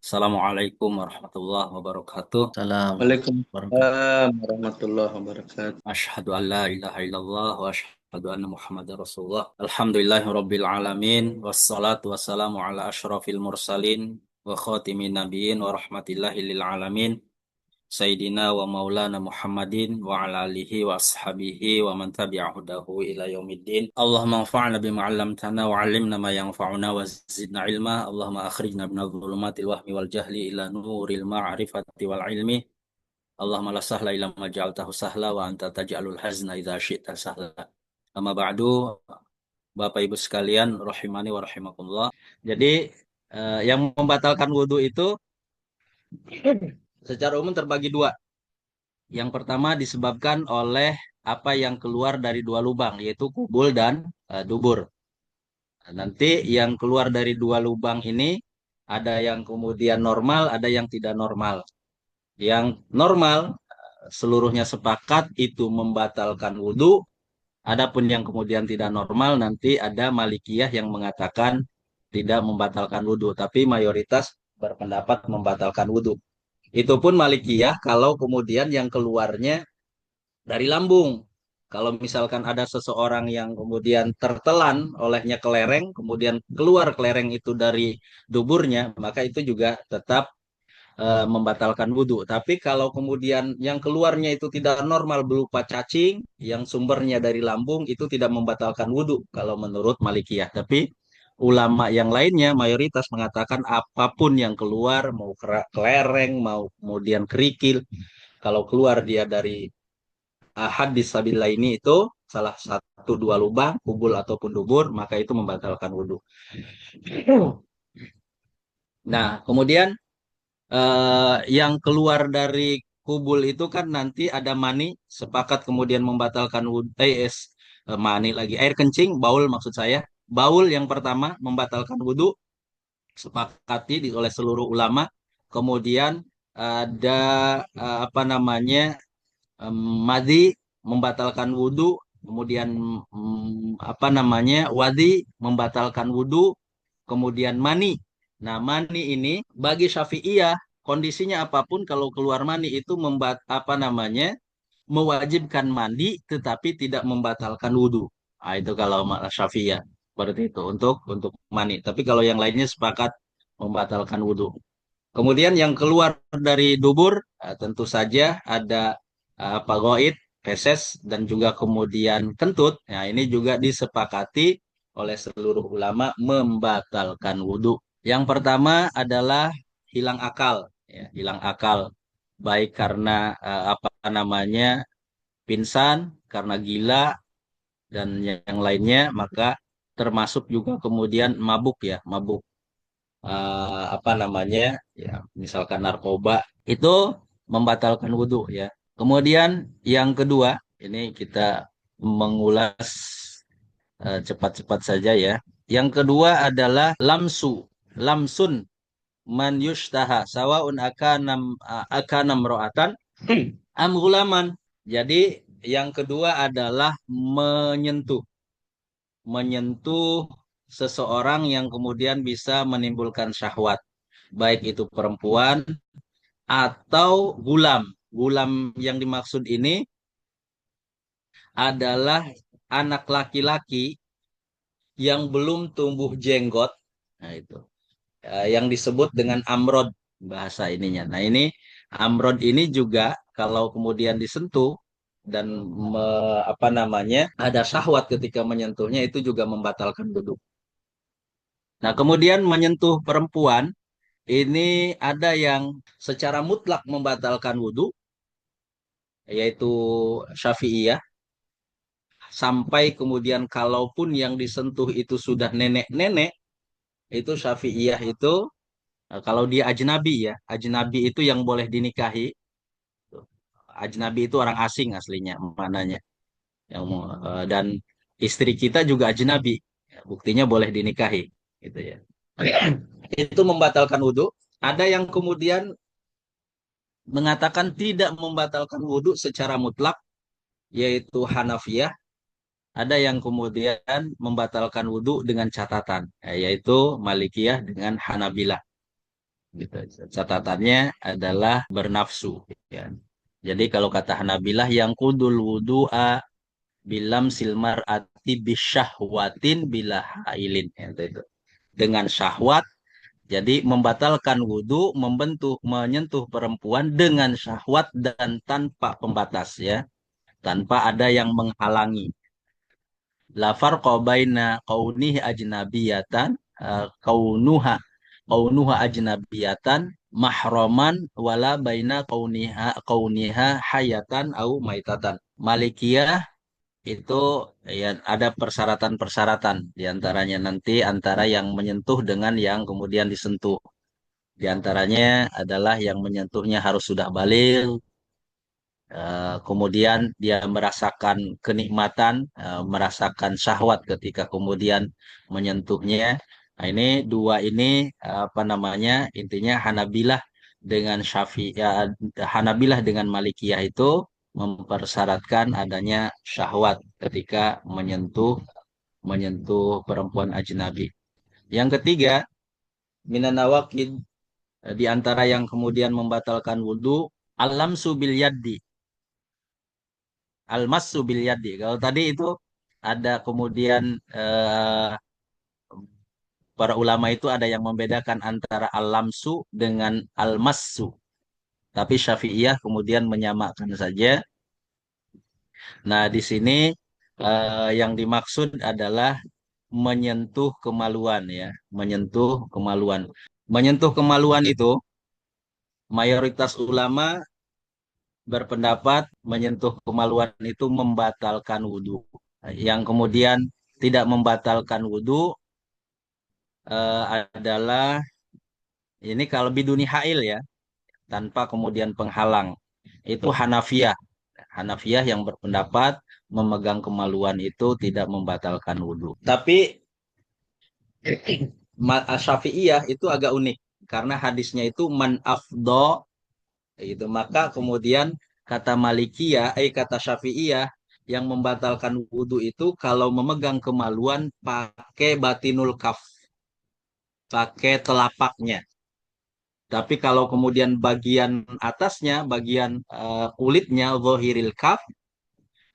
Assalamualaikum warahmatullahi wabarakatuh. Salam warahmatullahi Waalaikumsalam warahmatullahi wabarakatuh. Asyhadu an la ilaha illallah wa asyhadu anna Muhammadar Rasulullah. Alhamdulillahi rabbil alamin wassalatu wassalamu ala asyrafil mursalin wa khatimin nabiyyin wa rahmatillahi lil alamin. Sayyidina wa maulana Muhammadin wa ala alihi wa ashabihi wa man tabi'ahu dahu ila yaumiddin. Allahumma anfa'na bima 'allamtana wa 'allimna ma yanfa'una wa zidna ilma. Allahumma akhrijna minadh dhulumatil wahmi wal jahli ila nuril ma'rifati wal ilmi. Allahumma la sahla illa ma ja'altahu sahla wa anta taj'alul hazna idza syi'ta sahla. Amma ba'du, Bapak Ibu sekalian rahimani wa rahimakumullah. Jadi yang membatalkan wudhu itu secara umum terbagi dua. Yang pertama disebabkan oleh apa yang keluar dari dua lubang, yaitu kubul dan dubur. Nanti yang keluar dari dua lubang ini ada yang kemudian normal, ada yang tidak normal. Yang normal seluruhnya sepakat itu membatalkan wudhu. Adapun yang kemudian tidak normal nanti ada Malikiyah yang mengatakan tidak membatalkan wudhu, tapi mayoritas berpendapat membatalkan wudhu. Itu pun Malikiyah kalau kemudian yang keluarnya dari lambung. Kalau misalkan ada seseorang yang kemudian tertelan olehnya kelereng, kemudian keluar kelereng itu dari duburnya, maka itu juga tetap membatalkan wudhu. Tapi kalau kemudian yang keluarnya itu tidak normal berupa cacing, yang sumbernya dari lambung, itu tidak membatalkan wudhu kalau menurut Malikiyah. Tapi ulama yang lainnya mayoritas mengatakan apapun yang keluar, mau kelereng, mau kemudian kerikil, kalau keluar dia dari hadis sabillah ini itu salah satu dua lubang, kubul ataupun dubur, maka itu membatalkan wudhu. Nah, kemudian yang keluar dari kubul itu kan nanti ada mani, sepakat kemudian membatalkan wudhu, mani lagi, air kencing, baul maksud saya. Baul yang pertama membatalkan wudhu, sepakati oleh seluruh ulama. Kemudian ada apa namanya, madi membatalkan wudhu, kemudian apa namanya, wadi membatalkan wudhu, kemudian mani. Nah, mani ini bagi Syafi'iyah kondisinya apapun kalau keluar mani itu apa namanya, mewajibkan mandi tetapi tidak membatalkan wudhu. Nah, itu kalau Syafi'iyah seperti itu untuk mani. Tapi kalau yang lainnya sepakat membatalkan wudhu. Kemudian yang keluar dari dubur tentu saja ada apa, goit, feses, dan juga kemudian kentut. Nah, ini juga disepakati oleh seluruh ulama membatalkan wudhu. Yang pertama adalah hilang akal, ya, hilang akal, baik karena apa namanya, pingsan, karena gila, dan yang lainnya, maka termasuk juga kemudian mabuk, ya, mabuk apa namanya, ya, misalkan narkoba, itu membatalkan wudhu, ya. Kemudian yang kedua, ini kita mengulas cepat-cepat saja, ya. Yang kedua adalah lamsun man yushtaha sawaun akanam ro'atan am gulaman. Jadi yang kedua adalah menyentuh seseorang yang kemudian bisa menimbulkan syahwat, baik itu perempuan atau gulam. Gulam yang dimaksud ini adalah anak laki-laki yang belum tumbuh jenggot. Nah, itu yang disebut dengan amrod bahasa ininya. Nah, ini amrod ini juga kalau kemudian disentuh dan apa namanya, ada syahwat ketika menyentuhnya, itu juga membatalkan wudhu. Nah, kemudian menyentuh perempuan ini ada yang secara mutlak membatalkan wudhu, yaitu Syafi'iyah, sampai kemudian kalaupun yang disentuh itu sudah nenek-nenek, itu Syafi'iyah itu kalau dia ajnabi, ya, ajnabi itu yang boleh dinikahi. Ajnabi itu orang asing aslinya maknanya, yang dan istri kita juga ajnabi, ya, buktinya boleh dinikahi, gitu ya. Itu membatalkan wudhu. Ada yang kemudian mengatakan tidak membatalkan wudhu secara mutlak, yaitu Hanafiyah. Ada yang kemudian membatalkan wudhu dengan catatan, yaitu Malikiyah dengan Hanabilah. Gitu. Catatannya adalah bernafsu. Ya. Jadi kalau kata Hanabilah yang kudul wudu'a bilam silmar ati bisyahwatin bila hailin. Ya, itu. Dengan syahwat, jadi membatalkan wudhu, menyentuh perempuan dengan syahwat dan tanpa pembatas ya, tanpa ada yang menghalangi. La farqa baina kaunihi ajnabiyatan kaunuha ajnabiyatan mahraman wala baina kauniha hayatan au maitatan. Malikiyah itu ya ada persyaratan-persyaratan di antaranya nanti antara yang menyentuh dengan yang kemudian disentuh. Di antaranya adalah yang menyentuhnya harus sudah baligh, kemudian dia merasakan kenikmatan, merasakan syahwat ketika kemudian menyentuhnya. Nah, ini dua ini apa namanya? Intinya Hanabilah dengan Malikiyah itu mempersyaratkan adanya syahwat ketika menyentuh perempuan ajnabi. Yang ketiga, minan nawaqid, di antara yang kemudian membatalkan wudhu, al-lamsu bil yaddi. Al-massu bil yaddi. Kalau tadi itu ada kemudian para ulama itu ada yang membedakan antara al-lamsu dengan al-massu. Tapi Syafi'iyah kemudian menyamakan saja. Nah, di sini yang dimaksud adalah menyentuh kemaluan ya, menyentuh kemaluan. Menyentuh kemaluan itu mayoritas ulama berpendapat menyentuh kemaluan itu membatalkan wudhu. Yang kemudian tidak membatalkan wudhu adalah ini kalau biduni hail ya, tanpa kemudian penghalang. Itu Hanafiyah. Hanafiyah yang berpendapat memegang kemaluan itu tidak membatalkan wudhu. Tapi Syafi'iyah itu agak unik karena hadisnya itu man afdo itu, maka kemudian kata Malikiyah, kata Syafi'iyah yang membatalkan wudhu itu kalau memegang kemaluan pakai batinul kaf, pakai telapaknya. Tapi kalau kemudian bagian atasnya, bagian kulitnya, zahiril kaf,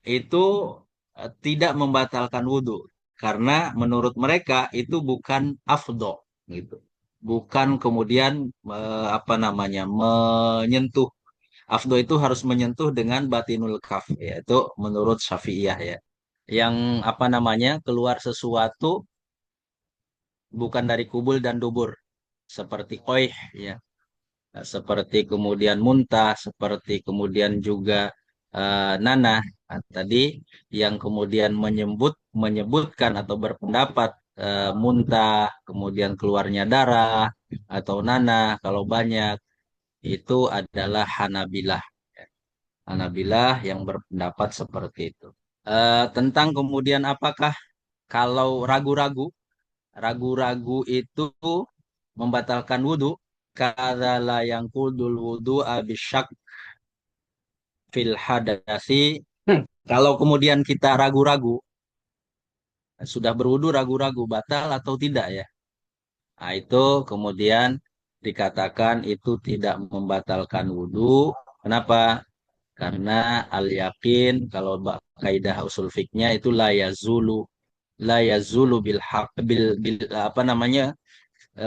itu tidak membatalkan wudhu. Karena menurut mereka itu bukan afdo, gitu. Bukan kemudian apa namanya menyentuh. Afdo itu harus menyentuh dengan batinul kaf, yaitu menurut Syafi'iyah ya. Yang apa namanya keluar sesuatu bukan dari kubul dan dubur, seperti koih ya, seperti kemudian muntah, seperti kemudian juga nanah. Nah, tadi yang kemudian menyebutkan atau berpendapat muntah, kemudian keluarnya darah atau nanah kalau banyak itu adalah Hanabilah. Hanabilah yang berpendapat seperti itu. Tentang kemudian apakah kalau ragu-ragu itu membatalkan wudhu, kadzala yang kudul wudhu abisyak fil hadasi. Kalau kemudian kita ragu-ragu, sudah berwudhu ragu-ragu batal atau tidak ya? Nah, itu kemudian dikatakan itu tidak membatalkan wudhu. Kenapa? Karena al yakin kalau kaidah usul fiknya itu la yazulu bil haq bil apa namanya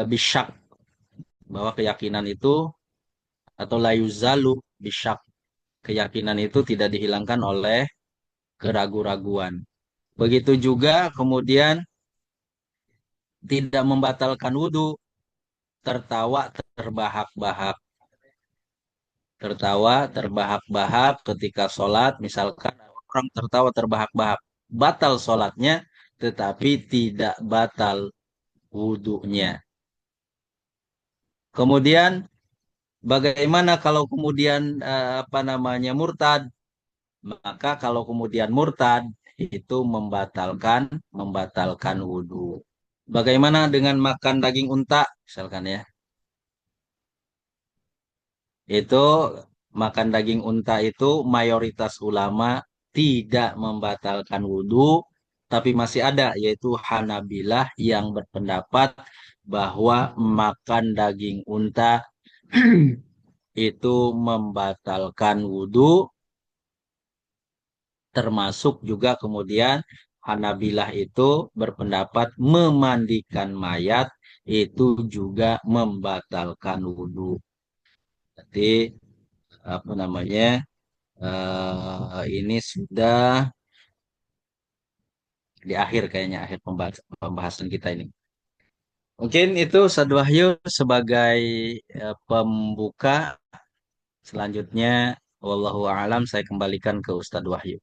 bisyak, bahwa keyakinan itu atau la yuzalu bisyak, keyakinan itu tidak dihilangkan oleh keraguan-raguan. Begitu juga kemudian tidak membatalkan wudhu tertawa terbahak-bahak, ketika sholat, misalkan orang tertawa terbahak-bahak, batal sholatnya tetapi tidak batal wudhunya. Kemudian bagaimana kalau kemudian apa namanya murtad? Maka kalau kemudian murtad itu membatalkan wudhu. Bagaimana dengan makan daging unta misalkan ya? Itu makan daging unta itu mayoritas ulama tidak membatalkan wudhu tapi masih ada, yaitu Hanabilah yang berpendapat bahwa makan daging unta itu membatalkan wudhu, termasuk juga kemudian Hanabilah itu berpendapat memandikan mayat itu juga membatalkan wudhu. Jadi apa namanya, ini sudah di akhir kayaknya, akhir pembahasan kita ini. Mungkin itu Ustadz Wahyu sebagai pembuka. Selanjutnya, wallahu a'lam, saya kembalikan ke Ustadz Wahyu.